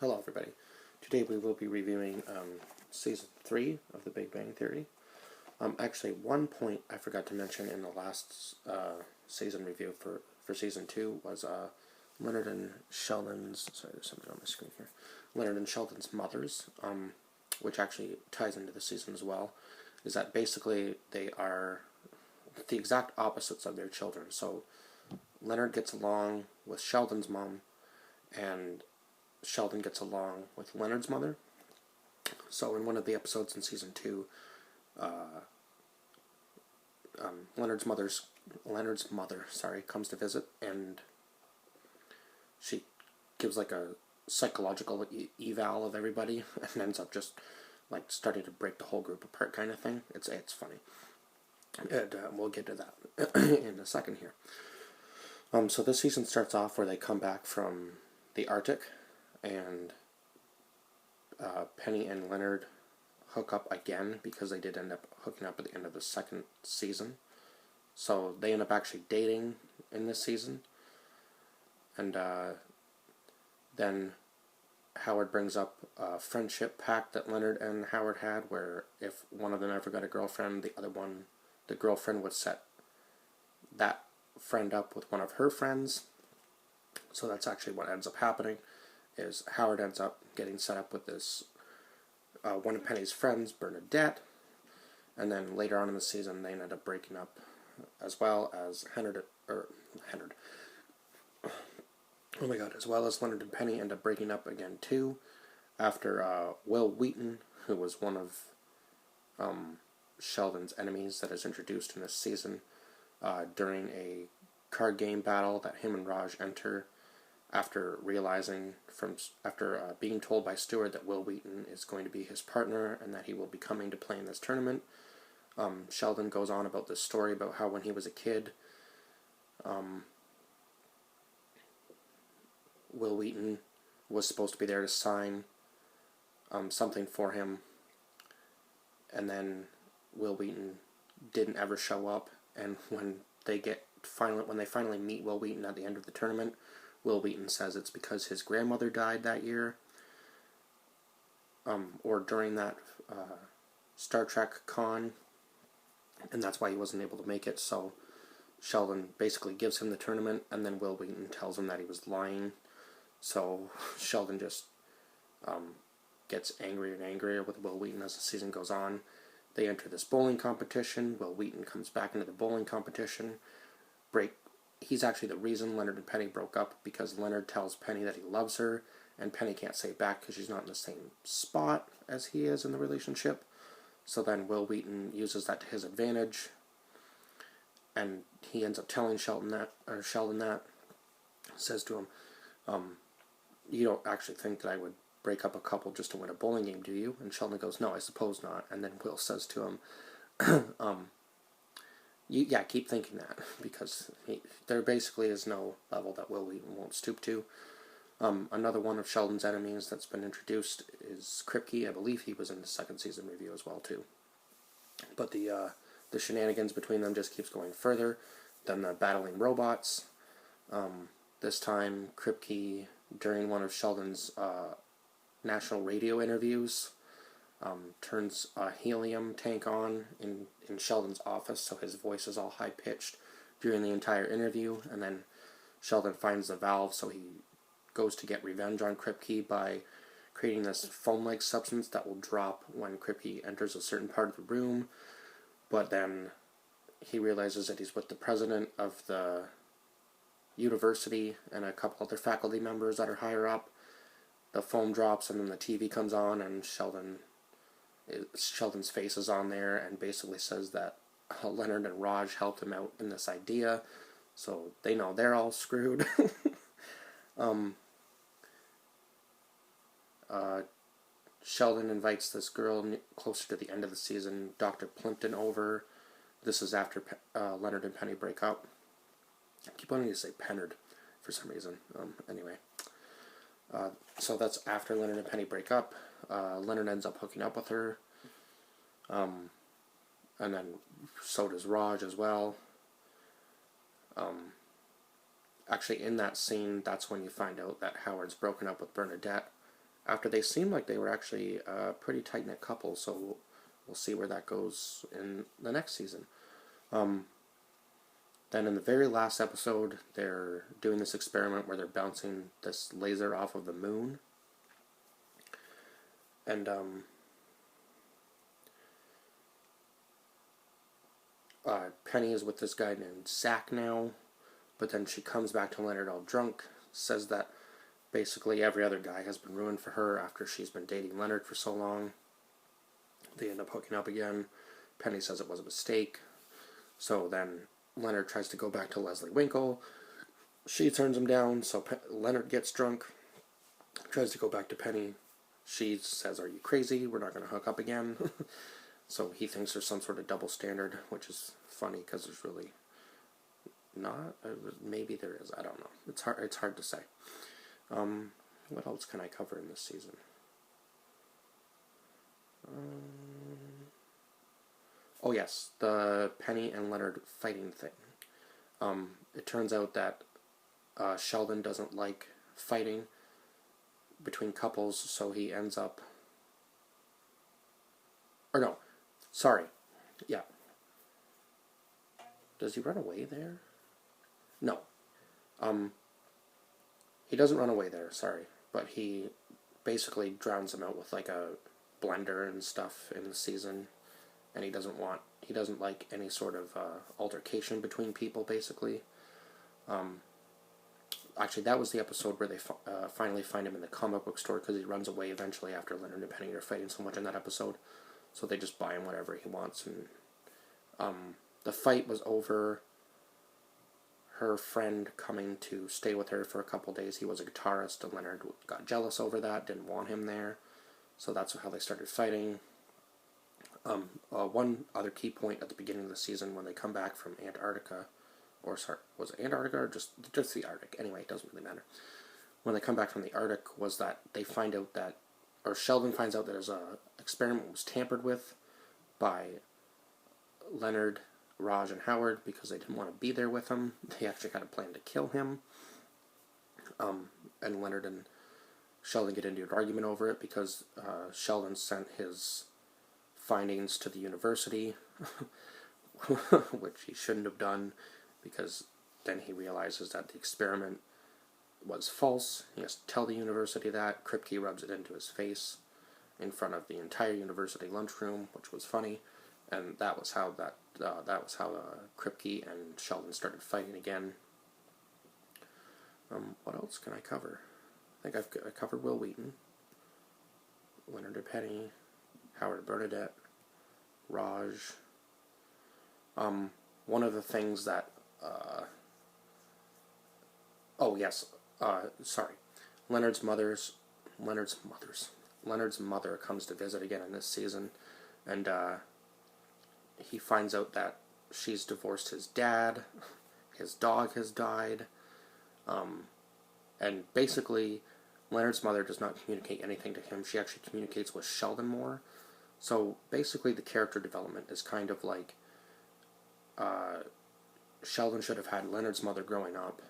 Hello, everybody. Today we will be reviewing Season 3 of The Big Bang Theory. Actually, one point I forgot to mention in the last season review for Season 2 was Leonard and Sheldon's... Sorry, there's something on my screen here. Leonard and Sheldon's mothers, which actually ties into the season as well, is that basically they are the exact opposites of their children. So Leonard gets along with Sheldon's mom, and Sheldon gets along with Leonard's mother. So in one of the episodes in Season 2, Leonard's mother comes to visit, and she gives like a psychological eval of everybody, and ends up just like starting to break the whole group apart, kind of thing. It's funny, and we'll get to that in a second here. So this season starts off where they come back from the Arctic, and Penny and Leonard hook up again, because they did end up hooking up at the end of the second season. So they end up actually dating in this season. And then Howard brings up a friendship pact that Leonard and Howard had, where if one of them ever got a girlfriend, the girlfriend would set that friend up with one of her friends. So that's actually what ends up happening, is Howard ends up getting set up with this one of Penny's friends, Bernadette, and then later on in the season they ended up breaking up, as well as Leonard and Penny end up breaking up again too, after Will Wheaton, who was one of Sheldon's enemies that is introduced in this season, during a card game battle that him and Raj enter, after being told by Stewart that Will Wheaton is going to be his partner and that he will be coming to play in this tournament. Sheldon goes on about this story about how when he was a kid, Will Wheaton was supposed to be there to sign something for him, and then Will Wheaton didn't ever show up, and when they finally meet Will Wheaton at the end of the tournament, Will Wheaton says it's because his grandmother died that year, or during that Star Trek con, and that's why he wasn't able to make it. So Sheldon basically gives him the tournament, and then Will Wheaton tells him that he was lying. So Sheldon just gets angrier and angrier with Will Wheaton as the season goes on. They enter this bowling competition. Will Wheaton comes back into the bowling competition. He's actually the reason Leonard and Penny broke up, because Leonard tells Penny that he loves her, and Penny can't say it back because she's not in the same spot as he is in the relationship. So then Will Wheaton uses that to his advantage, and he ends up telling Sheldon that, says to him, you don't actually think that I would break up a couple just to win a bowling game, do you? And Sheldon goes, no, I suppose not. And then Will says to him, keep thinking that, because there basically is no level that Will Wheaton won't stoop to. Another one of Sheldon's enemies that's been introduced is Kripke. I believe he was in the second season review as well too. But the shenanigans between them just keeps going further. Then the battling robots. This time, Kripke, during one of Sheldon's national radio interviews, turns a helium tank on in Sheldon's office, so his voice is all high-pitched during the entire interview, and then Sheldon finds the valve, so he goes to get revenge on Kripke by creating this foam-like substance that will drop when Kripke enters a certain part of the room, but then he realizes that he's with the president of the university and a couple other faculty members that are higher up. The foam drops, and then the TV comes on, and Sheldon's face is on there, and basically says that Leonard and Raj helped him out in this idea, so they know they're all screwed. Sheldon invites this girl closer to the end of the season, Dr. Plimpton, over. This is after Leonard and Penny break up. I keep wanting to say Pennard for some reason. Anyway. So that's after Leonard and Penny break up. Leonard ends up hooking up with her. And then so does Raj as well. Actually, in that scene, that's when you find out that Howard's broken up with Bernadette, after they seemed like they were actually a pretty tight-knit couple, so we'll see where that goes in the next season. Then in the very last episode, they're doing this experiment where they're bouncing this laser off of the moon. And Penny is with this guy named Zach now, but then she comes back to Leonard all drunk, says that basically every other guy has been ruined for her after she's been dating Leonard for so long. They end up hooking up again. Penny says it was a mistake. So then Leonard tries to go back to Leslie Winkle. She turns him down, so Leonard gets drunk, tries to go back to Penny. She says, "Are you crazy? We're not going to hook up again." So he thinks there's some sort of double standard, which is funny because there's really not. Maybe there is. I don't know. It's hard to say. What else can I cover in this season? Oh yes, the Penny and Leonard fighting thing. It turns out that Sheldon doesn't like fighting between couples, so he ends up... Or no, sorry. Yeah. Does he run away there? No. He doesn't run away there, sorry. But he basically drowns him out with like a blender and stuff in the season. And he doesn't like any sort of altercation between people, basically. Actually, that was the episode where they finally find him in the comic book store, because he runs away eventually after Leonard and Penny are fighting so much in that episode. So they just buy him whatever he wants. And the fight was over her friend coming to stay with her for a couple days. He was a guitarist, and Leonard got jealous over that, didn't want him there. So that's how they started fighting. One other key point at the beginning of the season, when they come back from Antarctica, or sorry, was it Antarctica or just the Arctic? Anyway, it doesn't really matter. When they come back from the Arctic, was that they find out that, or Sheldon finds out that his experiment was tampered with by Leonard, Raj, and Howard, because they didn't want to be there with him. They actually had a plan to kill him. And Leonard and Sheldon get into an argument over it, because Sheldon sent his findings to the university, which he shouldn't have done, because then he realizes that the experiment was false. He has to tell the university that. Kripke rubs it into his face in front of the entire university lunchroom, which was funny, and that was how Kripke and Sheldon started fighting again. What else can I cover? I think I covered Will Wheaton, Leonard and Penny, Howard and Bernadette, Raj. One of the things that Leonard's mother comes to visit again in this season, and he finds out that she's divorced his dad, his dog has died, and basically Leonard's mother does not communicate anything to him. She actually communicates with Sheldon more. So basically the character development is kind of like Sheldon should have had Leonard's mother growing up,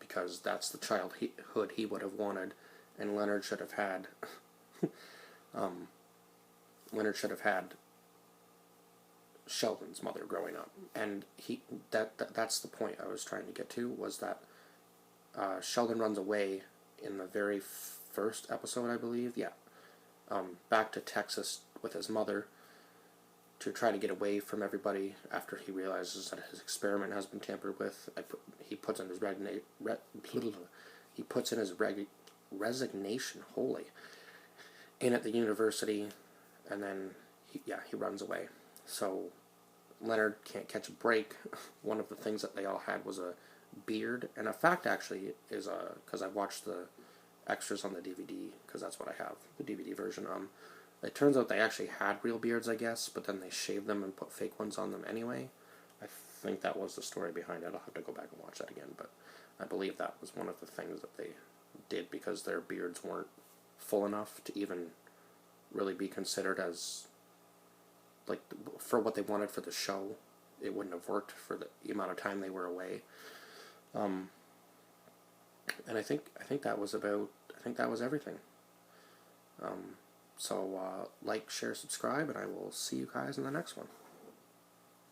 because that's the childhood he would have wanted, and Leonard should have had Sheldon's mother growing up. And that's the point I was trying to get to, was that Sheldon runs away in the very first episode, I believe. Yeah. Back to Texas with his mother to try to get away from everybody after he realizes that his experiment has been tampered with. He puts in his resignation wholly in at the university, and then he runs away. So Leonard can't catch a break. One of the things that they all had was a beard, and a fact actually is because I watched the extras on the DVD, because that's what I have, the DVD version. It turns out they actually had real beards, I guess, but then they shaved them and put fake ones on them anyway. I think that was the story behind it. I'll have to go back and watch that again, but I believe that was one of the things that they did, because their beards weren't full enough to even really be considered as, like, for what they wanted for the show. It wouldn't have worked for the amount of time they were away. And I think that was everything. So like, share, subscribe, and I will see you guys in the next one.